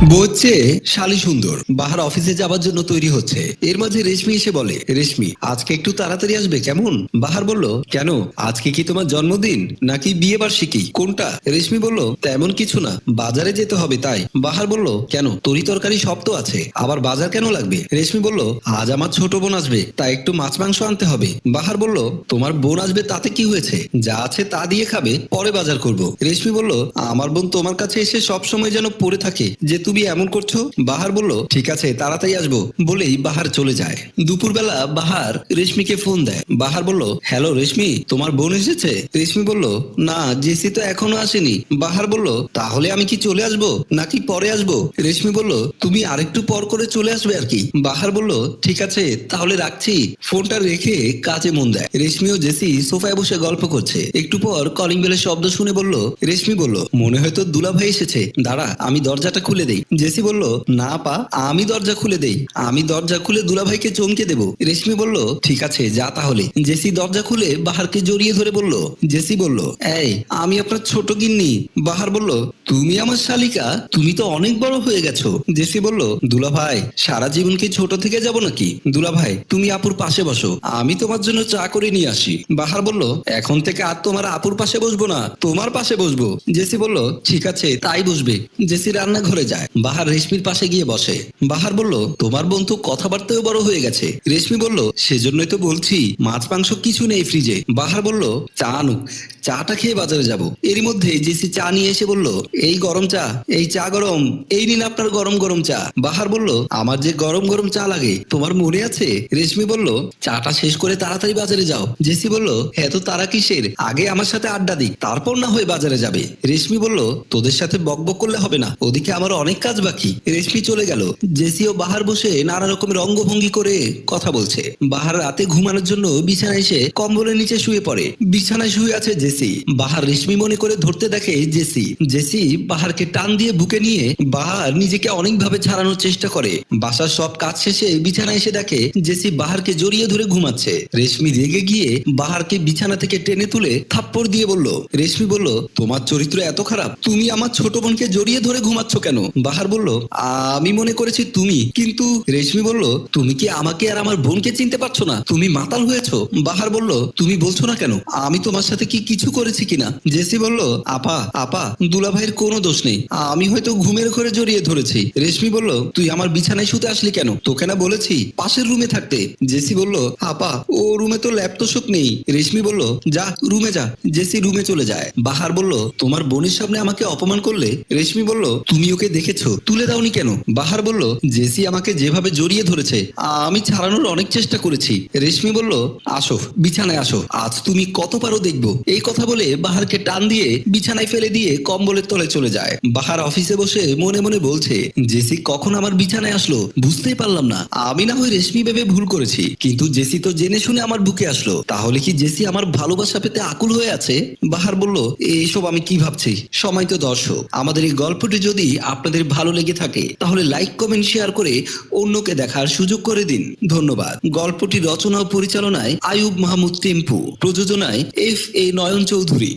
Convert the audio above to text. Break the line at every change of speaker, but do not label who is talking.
বলছে শালি সুন্দর বাহার অফিসে যাবার জন্য তৈরি হচ্ছে। এর মাঝে রেশমি এসে বলে, রেশমি আজকে একটু তাড়াতাড়ি আসবে কেমন? বাহার বলল, কেন, আজকে কি তোমার জন্মদিন নাকি বিয়ে বার্ষিকী, কোনটা? রেশমি বলল, তেমন কিছু না, বাজারে যেতে হবে তাই। বাহার বলল, কেন, তরি তরকারি সব তো আছে, আবার বাজার কেন লাগবে? রেশমি বলল, আজ আমার ছোট বোন আসবে, তাই একটু মাছ মাংস আনতে হবে। বাহার বলল, তোমার বোন আসবে তাতে কি হয়েছে, যা আছে তা দিয়ে খাবে, পরে বাজার করব। রেশমি বলল, আমার বোন তোমার কাছে এসে সব সময় যেন পড়ে থাকে যে তুমি এমন করছো। বাহার বলল, ঠিক আছে তাড়াতাড়ি আসবো, বলেই বাহার চলে যায়। দুপুরবেলা বাহার রেশমিকে ফোন দেয়। বাহার বলল, হ্যালো রেশমি, তোমার বোন এসেছে? রেশমি বলল, না, জেসি তো এখনো আসেনি। বাহার বলল, তাহলে আমি কি চলে আসবো নাকি পরে আসবো? রেশমি বলল, তুমি আরেকটু পর করে চলে আসবে আর কি। বাহার বলল, ঠিক আছে তাহলে রাখছি। ফোনটা রেখে কাজে মন দেয়। রেশমি ও জেসি সোফায় বসে গল্প করছে। একটু পর কলিং বেলের শব্দ শুনে বলল, রেশমি বলল, মনে হয়তো দুলাভাই এসেছে, দাঁড়া আমি দরজাটা খুলে দেই। জেসি বলল, না পা, আমি দরজা খুলে দেই, আমি দরজা খুলে দুলাভাইকে চমকে দেব। রেশমি বলল, ঠিক আছে যা তাহলে। জেসি দরজা খুলে বাহারকে জড়িয়ে ধরে বলল। জেসি বলল, এই আমি আপনার ছোট গিন্নি। বাহার বলল, তুমি আমার শালিকা, তুমি তো অনেক বড় হয়ে গেছো। জেসি বলল, দুলাভাই সারা জীবন কি ছোট থেকে যাব নাকি? দুলাভাই তুমি আপুর পাশে বসো, আমি তোমার জন্য চা করে নিয়ে আসি। বাহার বলল, এখন থেকে আর তোমার আপুর পাশে বসবো না, তোমার পাশে বসবো। জেসি বলল, ঠিক আছে তাই বসবে। জেসি রান্নাঘরে যায়। বাহার রেশমির পাশে গিয়ে বসে। বাহার বলল, তোমার বোন তো কথাবার্তাও বড় হয়ে গেছে। রেশমি বলল, সেজন্যই তো বলছি মাছ মাংস কিছু নেই ফ্রিজে। বাহার বলল, চা আনুক, চাটা খেয়ে বাজারে যাব। এরই মধ্যে জেসি চা নিয়ে এসে বলল, এই গরম চা, এই চা গরম, এই নিন আপনার গরম গরম চা। বাহার বলল, আমার যে গরম গরম চা লাগে তোমার মনে আছে? রেশমি বলল, চাটা শেষ করে তাড়াতাড়ি বাজারে যাও। জেসি বলল, এত তারা কিসের, আগে আমার সাথে আড্ডা দিই, তারপর না হয়ে বাজারে যাবে। রেশমি বলল, তোদের সাথে বকবক করলে হবে না, ওদিকে আমার অনেক কাজ বাকি। রেশমি চলে গেল। জেসি ও বাহার বসে নানা রকমের অঙ্গভঙ্গি করে কথা বলছে। বাহার রাতে ঘুমানোর জন্য বিছানায় এসে কম্বলের নিচে শুয়ে পড়ে। বিছানায় শুয়ে আছে জেসি। বাহার রেশমি মনে করে ধরতে দেখে জেসি। জেসি বাহারকে টান দিয়ে বুকে নিয়ে বাহার নিজেকে অনেকভাবে ছাড়ানোর চেষ্টা করে। বাসার সব কাজ শেষে বিছানায় এসে দেখে জেসি বাহারকে জড়িয়ে ধরে ঘুমাচ্ছে। রেশমি রেগে গিয়ে বাহারকে বিছানা থেকে টেনে তুলে থাপ্পড় দিয়ে বলল। রেশমি বলল, তোমার চরিত্র এত খারাপ, তুমি আমার ছোট বোনকে জড়িয়ে ধরে ঘুমাচ্ছ কেন? বাহার বলল, আমি মনে করেছি তুমি, কিন্তু। রেশমি বলল, তুমি কি আমাকে আর আমার বোনকে চিনতে পারছো না? তুমি মাতাল হয়েছো। বাহার বলল, তুমি বলছো না কেন, আমি তোমার সাথে কি কিছু করেছি কিনা? জেসি বলল, আপা আপা, দুলাভাইয়ের কোনো দোষ নেই, আমি হয়তো ঘুমের ঘরে জড়িয়ে ধরেছি। রেশমি বলল, তুই আমার বিছানায় শুতে আসলি কেন? তোকে না বলেছি পাশের রুমে থাকতে। জেসি বলল, আপা ও রুমে তো ল্যাপটপ নেই। রেশমি বলল, যা রুমে যা। জেসি রুমে চলে যায়। বাহার বলল, তোমার বোনের সামনে আমাকে অপমান করলে? রেশমি বলল, তুমি ওকে দেখেছো, তুলে দাওনি কেন? বাহার বলল, জেসি আমাকে যেভাবে জড়িয়ে ধরেছে আমি ছাড়ানোর অনেক চেষ্টা করেছি। রেশমি বলল, আসো বিছানায় আসো, আজ তুমি কত পারো দেখবো। এই কথা বলে বাহারকে টান দিয়ে বিছানায় ফেলে দিয়ে কম্বলের তলে চলে যায়। বাহার অফিসে বসে মনে মনে বলছে, জেসি কখন আমার বিছানায় আসলো বুঝতেই পারলাম না। আমি না হয় রেশমি ভেবে ভুল করেছি, কিন্তু জেসি তো জেনে শুনে আমার বুকে আসলো, তাহলে কি জেসি আমার ভালোবাসা পেতে আকুল হয়ে আছে? বাহার বলল, এইসব আমি কি ভাবছি। সময় তো দর্শক, আমাদের এই গল্পটি যদি আপনাদের ভালো লেগে থাকে তাহলে লাইক কমেন্ট শেয়ার করে অন্যকে দেখার সুযোগ করে দিন। ধন্যবাদ। গল্পটি রচনা ও পরিচালনায় আয়ুব মাহমুদ টেম্পু, প্রযোজনায় FA নয়ন চৌধুরী।